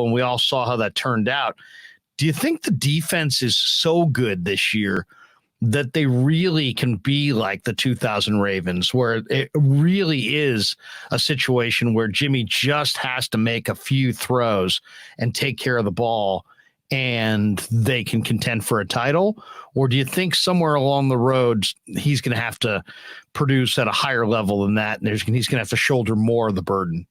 and we all saw how that turned out. Do you think the defense is so good this year that they really can be like the 2000 Ravens, where it really is a situation where Jimmy just has to make a few throws and take care of the ball and they can contend for a title? Or do you think somewhere along the road he's going to have to produce at a higher level than that, and he's going to have to shoulder more of the burden?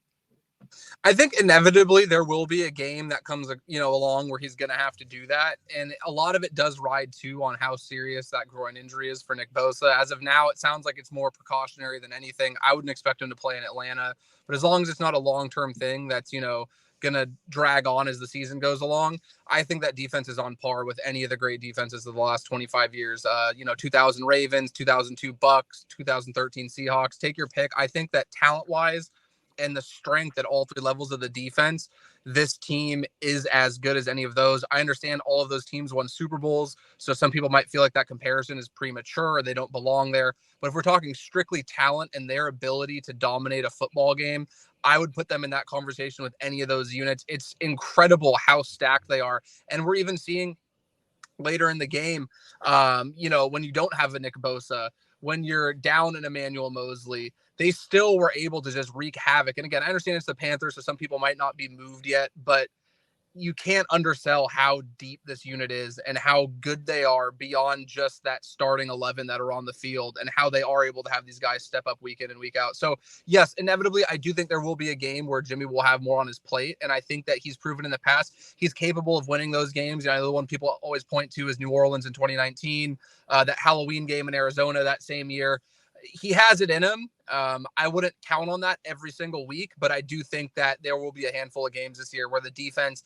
I think inevitably there will be a game that comes, along where he's going to have to do that. And a lot of it does ride too on how serious that groin injury is for Nick Bosa. As of now, it sounds like it's more precautionary than anything. I wouldn't expect him to play in Atlanta, but as long as it's not a long-term thing that's, going to drag on as the season goes along, I think that defense is on par with any of the great defenses of the last 25 years. 2000 Ravens, 2002 Bucks, 2013 Seahawks, take your pick. I think that talent-wise, and the strength at all three levels of the defense, this team is as good as any of those. I understand all of those teams won Super Bowls, so some people might feel like that comparison is premature or they don't belong there. But if we're talking strictly talent and their ability to dominate a football game, I would put them in that conversation with any of those units. It's incredible how stacked they are. And we're even seeing later in the game, when you don't have a Nick Bosa, when you're down in Emmanuel Mosley, they still were able to just wreak havoc. And again, I understand it's the Panthers, so some people might not be moved yet, but you can't undersell how deep this unit is and how good they are beyond just that starting 11 that are on the field, and how they are able to have these guys step up week in and week out. So yes, inevitably, I do think there will be a game where Jimmy will have more on his plate. And I think that he's proven in the past, he's capable of winning those games. The one people always point to is New Orleans in 2019, that Halloween game in Arizona that same year. He has it in him. I wouldn't count on that every single week, but I do think that there will be a handful of games this year where the defense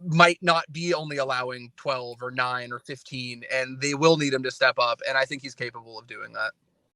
might not be only allowing 12 or 9 or 15, and they will need him to step up. And I think he's capable of doing that.